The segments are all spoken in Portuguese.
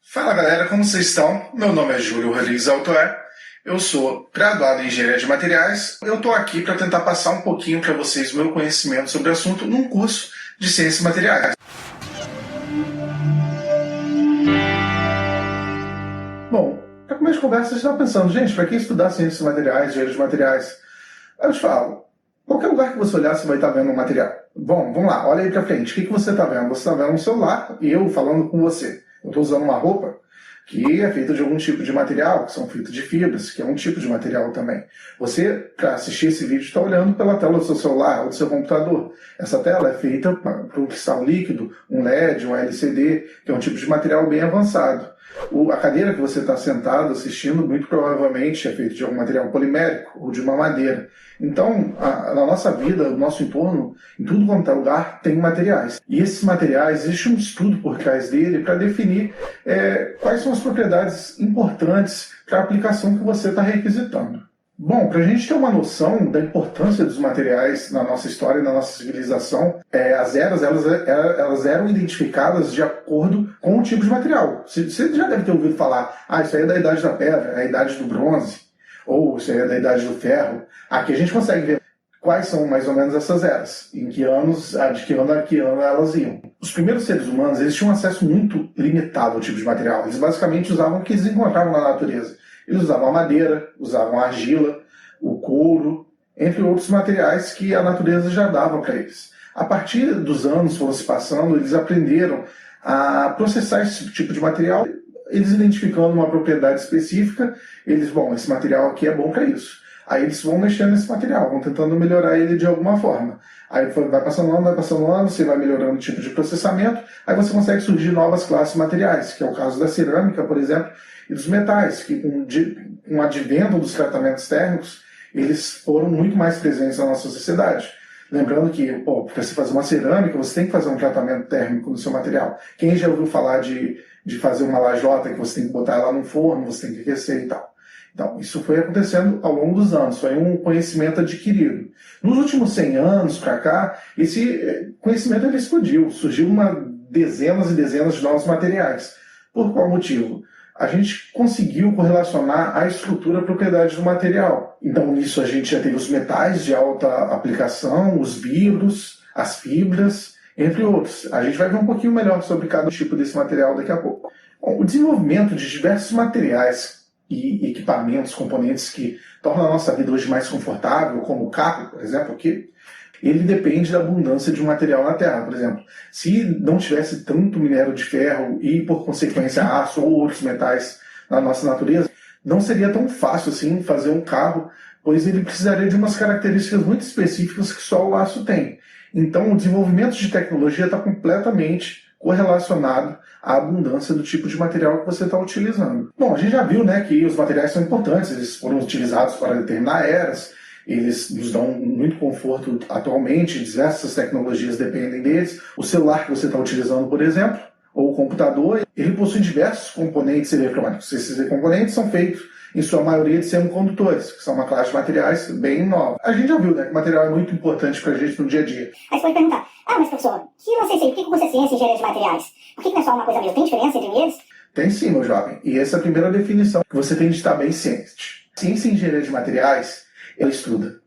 Fala galera, como vocês estão? Meu nome é Júlio Rodrigues Altoé, eu sou graduado em Engenharia de Materiais. Eu estou aqui para tentar passar um pouquinho para vocês o meu conhecimento sobre o assunto num curso de Ciências Materiais. Bom, para começo de conversa, você estava pensando, gente, para que estudar Ciências Materiais, Engenharia de Materiais? Aí eu te falo, qualquer lugar que você olhar, você vai estar vendo um material. Bom, vamos lá, olha aí para frente, o que você está vendo? Você está vendo um celular e eu falando com você. Eu estou usando uma roupa que é feita de algum tipo de material, que são feitos de fibras, que é um tipo de material também. Você, para assistir esse vídeo, está olhando pela tela do seu celular ou do seu computador. Essa tela é feita por um cristal líquido, um LED, um LCD, que é um tipo de material bem avançado. A cadeira que você está sentado assistindo, muito provavelmente é feita de algum material polimérico ou de uma madeira. Então, na nossa vida, no nosso entorno, em tudo quanto é lugar, tem materiais. E esses materiais, existe um estudo por trás dele para definir quais são as propriedades importantes para a aplicação que você está requisitando. Bom, para a gente ter uma noção da importância dos materiais na nossa história e na nossa civilização, as eras elas eram identificadas de acordo com o tipo de material. Você já deve ter ouvido falar, isso aí é da Idade da Pedra, é a Idade do Bronze, ou isso aí é da Idade do Ferro. Aqui a gente consegue ver quais são mais ou menos essas eras, em que anos, de que ano a que ano elas iam. Os primeiros seres humanos eles tinham um acesso muito limitado ao tipo de material. Eles basicamente usavam o que eles encontravam na natureza. Eles usavam a madeira, usavam a argila, o couro, entre outros materiais que a natureza já dava para eles. A partir dos anos foram se passando, eles aprenderam a processar esse tipo de material, eles identificando uma propriedade específica, esse material aqui é bom para isso. Aí eles vão mexendo nesse material, vão tentando melhorar ele de alguma forma. Aí vai passando ano, você vai melhorando o tipo de processamento, aí você consegue surgir novas classes materiais, que é o caso da cerâmica, por exemplo, e dos metais, que com o advento dos tratamentos térmicos, eles foram muito mais presentes na nossa sociedade. Lembrando que, para você fazer uma cerâmica, você tem que fazer um tratamento térmico no seu material. Quem já ouviu falar de fazer uma lajota, que você tem que botar ela no forno, você tem que aquecer e tal. Então, isso foi acontecendo ao longo dos anos, foi um conhecimento adquirido. Nos últimos 100 anos para cá, esse conhecimento ele explodiu, surgiu dezenas e dezenas de novos materiais. Por qual motivo? A gente conseguiu correlacionar a estrutura e a propriedade do material. Então, nisso a gente já teve os metais de alta aplicação, os vidros, as fibras, entre outros. A gente vai ver um pouquinho melhor sobre cada tipo desse material daqui a pouco. Bom, o desenvolvimento de diversos materiais e equipamentos, componentes que tornam a nossa vida hoje mais confortável, como o carro, por exemplo, ele depende da abundância de um material na Terra. Por exemplo, se não tivesse tanto minério de ferro e, por consequência, aço ou outros metais na nossa natureza, não seria tão fácil assim fazer um carro, pois ele precisaria de umas características muito específicas que só o aço tem. Então, o desenvolvimento de tecnologia está completamente correlacionado à abundância do tipo de material que você está utilizando. Bom, a gente já viu, que os materiais são importantes, eles foram utilizados para determinar eras, eles nos dão muito conforto atualmente, diversas tecnologias dependem deles. O celular que você está utilizando, por exemplo, ou o computador, ele possui diversos componentes eletrônicos. Esses componentes são feitos, em sua maioria, de semicondutores, que são uma classe de materiais bem nova. A gente já viu, que o material é muito importante para a gente no dia a dia. Aí você pode perguntar, mas professor, se você sei, por que você é ciência e engenharia de materiais? Por que não é só uma coisa mesmo? Tem diferença entre eles? Tem sim, meu jovem. E essa é a primeira definição que você tem de estar bem ciente. Ciência e engenharia de materiais, ela estuda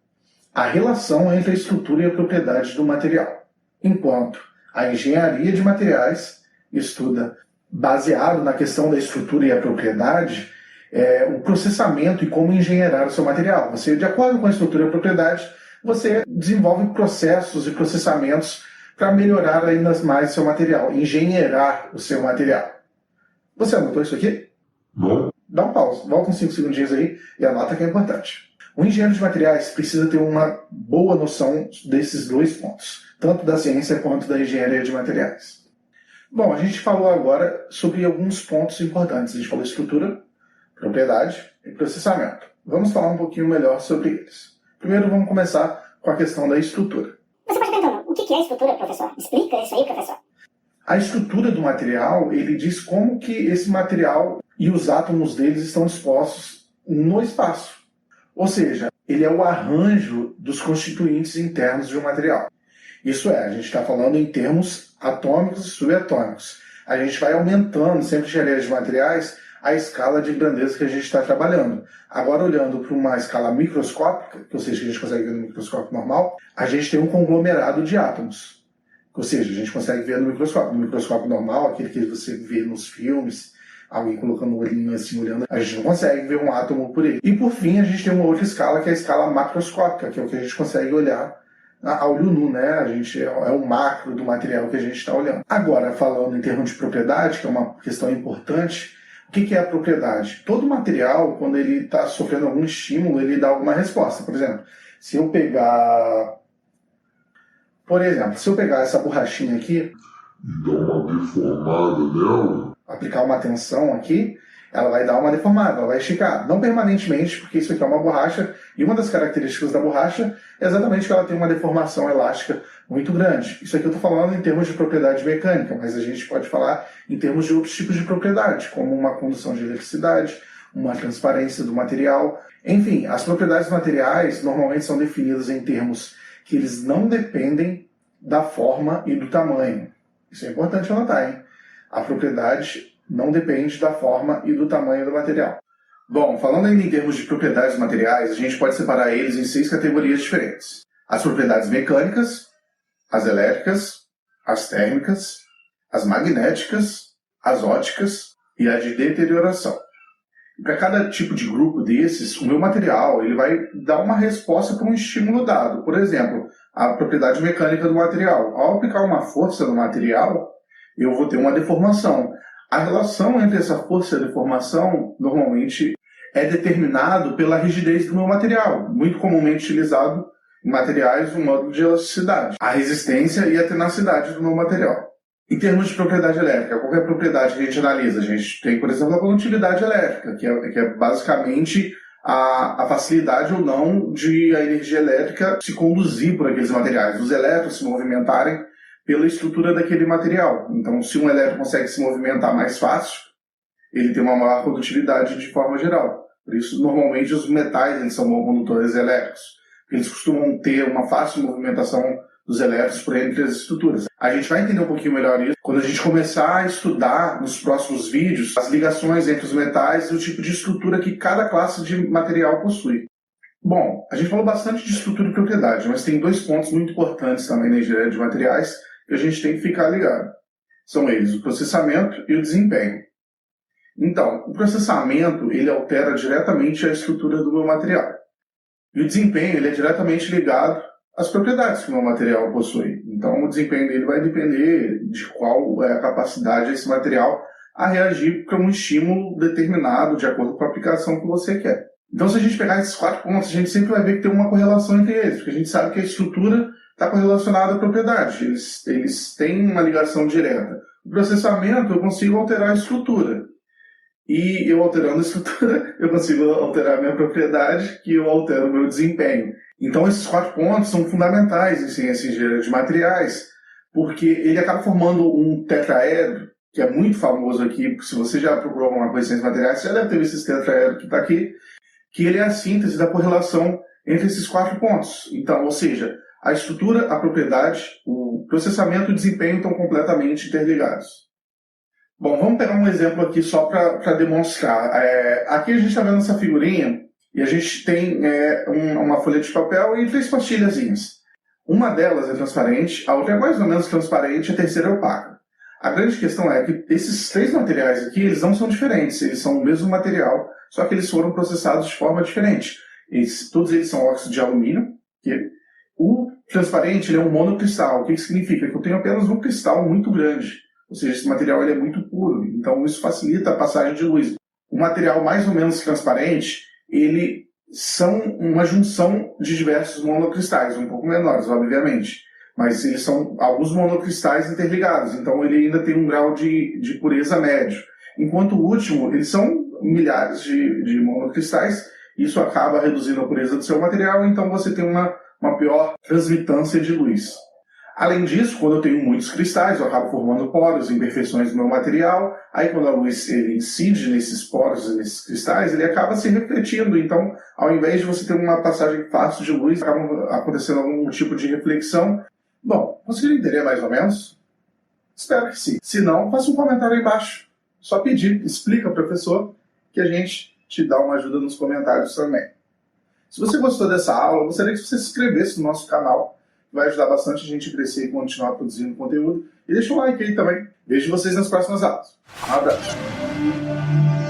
a relação entre a estrutura e a propriedade do material, enquanto a engenharia de materiais estuda, baseado na questão da estrutura e a propriedade, o processamento e como engenheirar o seu material. Você, de acordo com a estrutura e a propriedade, você desenvolve processos e processamentos para melhorar ainda mais o seu material, engenheirar o seu material. Você anotou isso aqui? Não. Dá um pause, volta uns 5 segundinhos aí e anota que é importante. O engenheiro de materiais precisa ter uma boa noção desses dois pontos, tanto da ciência quanto da engenharia de materiais. Bom, a gente falou agora sobre alguns pontos importantes. A gente falou estrutura, propriedade e processamento. Vamos falar um pouquinho melhor sobre eles. Primeiro, vamos começar com a questão da estrutura. Você pode perguntar, o que é estrutura, professor? Explica isso aí, professor. A estrutura do material, ele diz como que esse material e os átomos deles estão dispostos no espaço. Ou seja, ele é o arranjo dos constituintes internos de um material. Isso a gente está falando em termos atômicos e subatômicos. a gente vai aumentando sempre as geleias de materiais a escala de grandeza que a gente está trabalhando. Agora, olhando para uma escala microscópica, ou seja, que a gente consegue ver no microscópio normal, a gente tem um conglomerado de átomos. Ou seja, a gente consegue ver no microscópio. No microscópio normal, aquele que você vê nos filmes, alguém colocando o olhinho assim, olhando, a gente não consegue ver um átomo por ele. E por fim, a gente tem uma outra escala, que é a escala macroscópica, que é o que a gente consegue olhar a olho nu, né? A gente é o macro do material que a gente está olhando. Agora, falando em termos de propriedade, que é uma questão importante, o que é a propriedade? Todo material, quando ele está sofrendo algum estímulo, ele dá alguma resposta. Por exemplo, se eu pegar essa borrachinha aqui e dar uma deformada nela, aplicar uma tensão aqui, ela vai dar uma deformada, ela vai esticar. Não permanentemente, porque isso aqui é uma borracha, e uma das características da borracha é exatamente que ela tem uma deformação elástica muito grande. Isso aqui eu estou falando em termos de propriedade mecânica, mas a gente pode falar em termos de outros tipos de propriedade, como uma condução de eletricidade, uma transparência do material. Enfim, as propriedades materiais normalmente são definidas em termos que eles não dependem da forma e do tamanho. Isso é importante anotar, hein? A propriedade não depende da forma e do tamanho do material. Bom, falando ainda em termos de propriedades materiais, a gente pode separar eles em 6 categorias diferentes. As propriedades mecânicas, as elétricas, as térmicas, as magnéticas, as ópticas e a de deterioração. Para cada tipo de grupo desses, o meu material ele vai dar uma resposta para um estímulo dado. Por exemplo, a propriedade mecânica do material. Ao aplicar uma força no material, eu vou ter uma deformação. A relação entre essa força e a deformação, normalmente, é determinado pela rigidez do meu material, muito comumente utilizado em materiais do módulo de elasticidade, a resistência e a tenacidade do meu material. Em termos de propriedade elétrica, qual é a propriedade que a gente analisa? A gente tem, por exemplo, a condutividade elétrica, que é basicamente a facilidade ou não de a energia elétrica se conduzir por aqueles materiais, os elétrons se movimentarem pela estrutura daquele material. Então, se um elétron consegue se movimentar mais fácil, ele tem uma maior condutividade de forma geral. Por isso, normalmente, os metais eles são condutores elétricos. Eles costumam ter uma fácil movimentação dos elétrons por entre as estruturas. A gente vai entender um pouquinho melhor isso quando a gente começar a estudar nos próximos vídeos as ligações entre os metais e o tipo de estrutura que cada classe de material possui. Bom, a gente falou bastante de estrutura e propriedade, mas tem 2 pontos muito importantes também na engenharia de materiais que a gente tem que ficar ligado. São eles o processamento e o desempenho. Então, o processamento ele altera diretamente a estrutura do meu material. E o desempenho ele é diretamente ligado às propriedades que o meu material possui. Então, o desempenho dele vai depender de qual é a capacidade desse material a reagir para um estímulo determinado de acordo com a aplicação que você quer. Então, se a gente pegar esses 4 pontos, a gente sempre vai ver que tem uma correlação entre eles, porque a gente sabe que a estrutura está correlacionada à propriedade. Eles têm uma ligação direta. O processamento, eu consigo alterar a estrutura. E eu alterando a estrutura, eu consigo alterar a minha propriedade, que eu altero o meu desempenho. Então, esses 4 pontos são fundamentais em ciência e engenharia de materiais, porque ele acaba formando um tetraedro, que é muito famoso aqui, porque se você já procurou alguma coisa em ciência de materiais, você já deve ter visto esse tetraedro que está aqui, que ele é a síntese da correlação entre esses 4 pontos. Então, ou seja, a estrutura, a propriedade, o processamento e o desempenho estão completamente interligados. Bom, vamos pegar um exemplo aqui só para demonstrar. Aqui a gente está vendo essa figurinha e a gente tem uma folha de papel e 3 pastilhazinhas. Uma delas é transparente, a outra é mais ou menos transparente, a terceira é opaca. A grande questão é que esses 3 materiais aqui, eles não são diferentes, eles são o mesmo material, só que eles foram processados de forma diferente. Todos eles são óxido de alumínio. O transparente ele é um monocristal. O que significa? Que eu tenho apenas um cristal muito grande. Ou seja, esse material ele é muito puro. Então, isso facilita a passagem de luz. O material mais ou menos transparente, ele são uma junção de diversos monocristais, um pouco menores, obviamente. Mas eles são alguns monocristais interligados. Então, ele ainda tem um grau de pureza médio. Enquanto o último, eles são milhares de monocristais. Isso acaba reduzindo a pureza do seu material. Então, você tem uma pior transmitância de luz. Além disso, quando eu tenho muitos cristais, eu acabo formando poros, imperfeições no meu material. Aí, quando a luz ele incide nesses poros e nesses cristais, ele acaba se refletindo. Então, ao invés de você ter uma passagem fácil de luz, acaba acontecendo algum tipo de reflexão. Bom, conseguiram entender mais ou menos? Espero que sim. Se não, faça um comentário aí embaixo. Só pedir, explica ao professor que a gente te dá uma ajuda nos comentários também. Se você gostou dessa aula, eu gostaria que você se inscrevesse no nosso canal. Vai ajudar bastante a gente a crescer e continuar produzindo conteúdo. E deixa um like aí também. Vejo vocês nas próximas aulas. Um abraço.